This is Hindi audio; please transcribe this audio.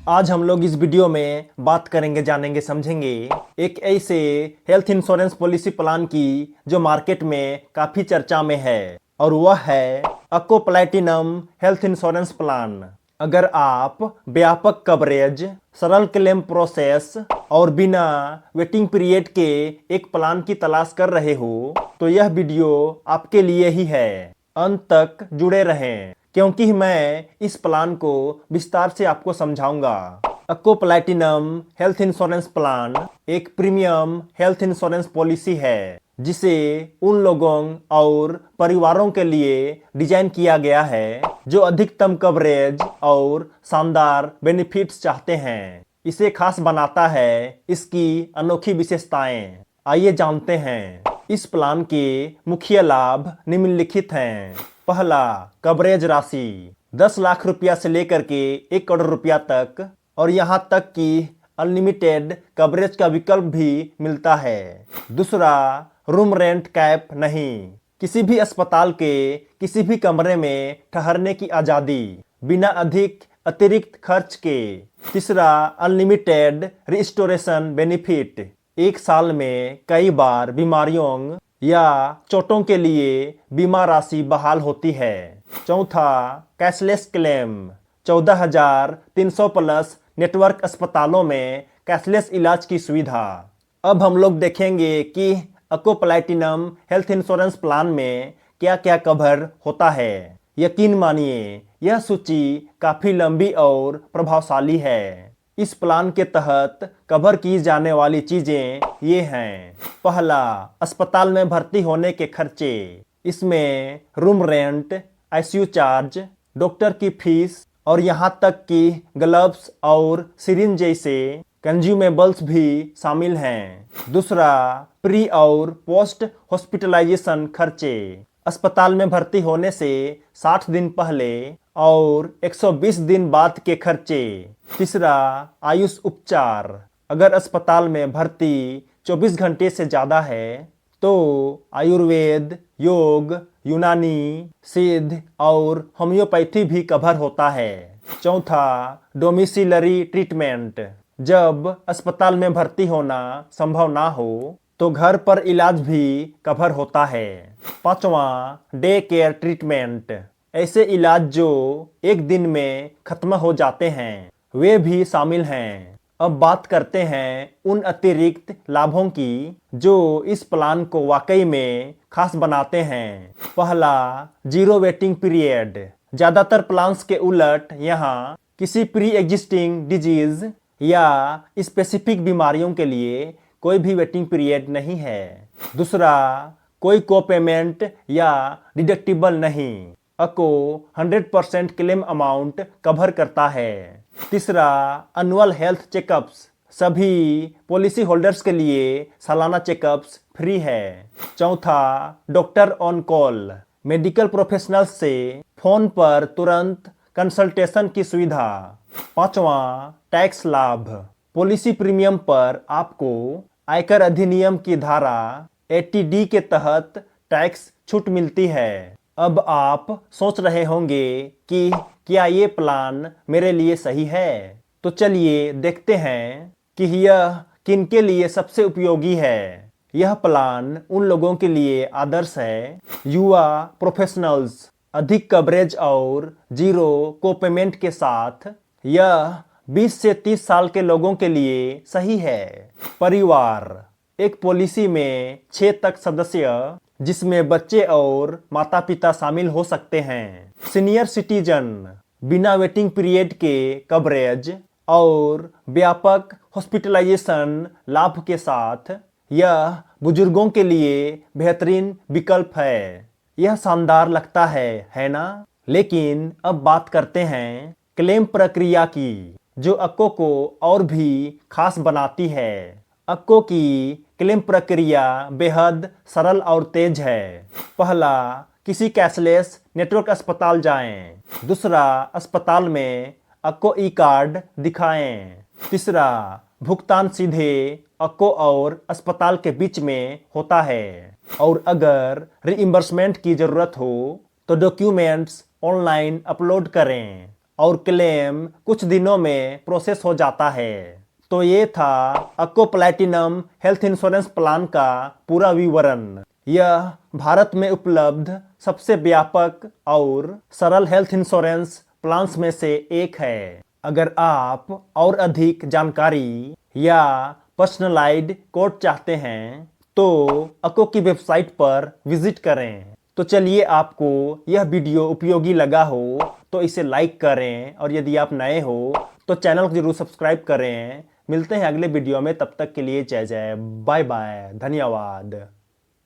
आज हम लोग इस वीडियो में बात करेंगे, जानेंगे, समझेंगे एक ऐसे हेल्थ इंश्योरेंस पॉलिसी प्लान की जो मार्केट में काफी चर्चा में है, और वह है अक्को प्लैटिनम हेल्थ इंश्योरेंस प्लान। अगर आप व्यापक कवरेज, सरल क्लेम प्रोसेस और बिना वेटिंग पीरियड के एक प्लान की तलाश कर रहे हो तो यह वीडियो आपके लिए ही है। अंत तक जुड़े रहें क्योंकि मैं इस प्लान को विस्तार से आपको समझाऊंगा। अक्को प्लैटिनम हेल्थ इंश्योरेंस प्लान एक प्रीमियम हेल्थ इंश्योरेंस पॉलिसी है जिसे उन लोगों और परिवारों के लिए डिजाइन किया गया है जो अधिकतम कवरेज और शानदार बेनिफिट्स चाहते हैं। इसे खास बनाता है इसकी अनोखी विशेषताएं। आइए जानते हैं। इस प्लान के मुख्य लाभ निम्नलिखित हैं। पहला, कवरेज राशि 10 लाख रुपया से लेकर के 1 करोड़ रुपया तक, और यहाँ तक कि अनलिमिटेड कवरेज का विकल्प भी मिलता है। दूसरा, रूम रेंट कैप नहीं, किसी भी अस्पताल के किसी भी कमरे में ठहरने की आज़ादी बिना अधिक अतिरिक्त खर्च के। तीसरा, अनलिमिटेड रिस्टोरेशन बेनिफिट, 1 साल में कई बार बीमारियों या चोटों के लिए बीमा राशि बहाल होती है। चौथा, कैशलेस क्लेम, 14,300 प्लस नेटवर्क अस्पतालों में कैशलेस इलाज की सुविधा। अब हम लोग देखेंगे कि अक्को प्लैटिनम हेल्थ इंश्योरेंस प्लान में क्या क्या कवर होता है। यकीन मानिए यह सूची काफी लंबी और प्रभावशाली है। इस प्लान के तहत कवर की जाने वाली चीजें ये हैं। पहला, अस्पताल में भर्ती होने के खर्चे। इसमें room rent, ICU charge, doctor की फीस और यहाँ तक कि ग्लव्स और सिरिंज जैसे कंज्यूमेबल्स भी शामिल हैं। दूसरा, प्री और पोस्ट हॉस्पिटलाइजेशन खर्चे। अस्पताल में भर्ती होने से 60 दिन पहले और 120 दिन बाद के खर्चे। तीसरा, आयुष उपचार, अगर अस्पताल में भर्ती 24 घंटे से ज़्यादा है तो आयुर्वेद, योग, यूनानी, सिद्ध और होम्योपैथी भी कवर होता है। चौथा, डोमिसिलरी ट्रीटमेंट, जब अस्पताल में भर्ती होना संभव ना हो तो घर पर इलाज भी कवर होता है। पांचवा, डे केयर ट्रीटमेंट, ऐसे इलाज जो एक दिन में खत्म हो जाते हैं वे भी शामिल हैं। अब बात करते हैं उन अतिरिक्त लाभों की जो इस प्लान को वाकई में खास बनाते हैं। पहला, जीरो वेटिंग पीरियड, ज्यादातर प्लान्स के उलट यहाँ किसी प्री एग्जिस्टिंग डिजीज या स्पेसिफिक बीमारियों के लिए कोई भी वेटिंग पीरियड नहीं है। दूसरा, कोई को पेमेंट या डिडक्टिबल नहीं, अको 100% क्लेम अमाउंट कवर करता है। तीसरा, एनुअल हेल्थ चेकअप्स, सभी पॉलिसी होल्डर्स के लिए सालाना चेकअप्स फ्री है। चौथा, doctor on call, medical professionals से फोन पर तुरंत कंसल्टेशन की सुविधा। पांचवा, टैक्स लाभ, पॉलिसी प्रीमियम पर आपको आयकर अधिनियम की धारा 80D के तहत टैक्स छूट मिलती है। अब आप सोच रहे होंगे कि क्या ये प्लान मेरे लिए सही है? तो चलिए देखते हैं कि यह किनके लिए सबसे उपयोगी है। यह प्लान उन लोगों के लिए आदर्श है, युवा प्रोफेशनल्स, अधिक कवरेज और जीरो को पेमेंट के साथ। यह 20 से 30 साल के लोगों के लिए सही है। परिवार, एक पॉलिसी में 6 तक सदस्य जिसमें बच्चे और माता पिता शामिल हो सकते हैं। सीनियर सिटीजन, बिना वेटिंग पीरियड के कवरेज और व्यापक हॉस्पिटलाइजेशन लाभ के साथ। यह बुजुर्गों के लिए बेहतरीन विकल्प है। यह शानदार लगता है ना? लेकिन अब बात करते हैं क्लेम प्रक्रिया की जो अक्को को और भी खास बनाती है। अक्को की क्लेम प्रक्रिया बेहद सरल और तेज है। पहला, किसी कैशलेस नेटवर्क अस्पताल जाएं। दूसरा, अस्पताल में अक्को ई कार्ड दिखाएं। तीसरा, भुगतान सीधे अक्को और अस्पताल के बीच में होता है, और अगर रीइंबर्समेंट की जरूरत हो तो डॉक्यूमेंट्स ऑनलाइन अपलोड करें। और क्लेम कुछ दिनों में प्रोसेस हो जाता है। तो ये था अक्को प्लैटिनम हेल्थ इंश्योरेंस प्लान का पूरा विवरण। यह भारत में उपलब्ध सबसे व्यापक और सरल हेल्थ इंश्योरेंस प्लान्स में से एक है। अगर आप और अधिक जानकारी या पर्सनलाइज्ड कोड चाहते हैं तो अक्को की वेबसाइट पर विजिट करें। तो चलिए, आपको यह वीडियो उपयोगी लगा हो तो इसे लाइक करें, और यदि आप नए हो तो चैनल को जरूर सब्सक्राइब करें। मिलते हैं अगले वीडियो में, तब तक के लिए जय जय, बाय बाय, धन्यवाद।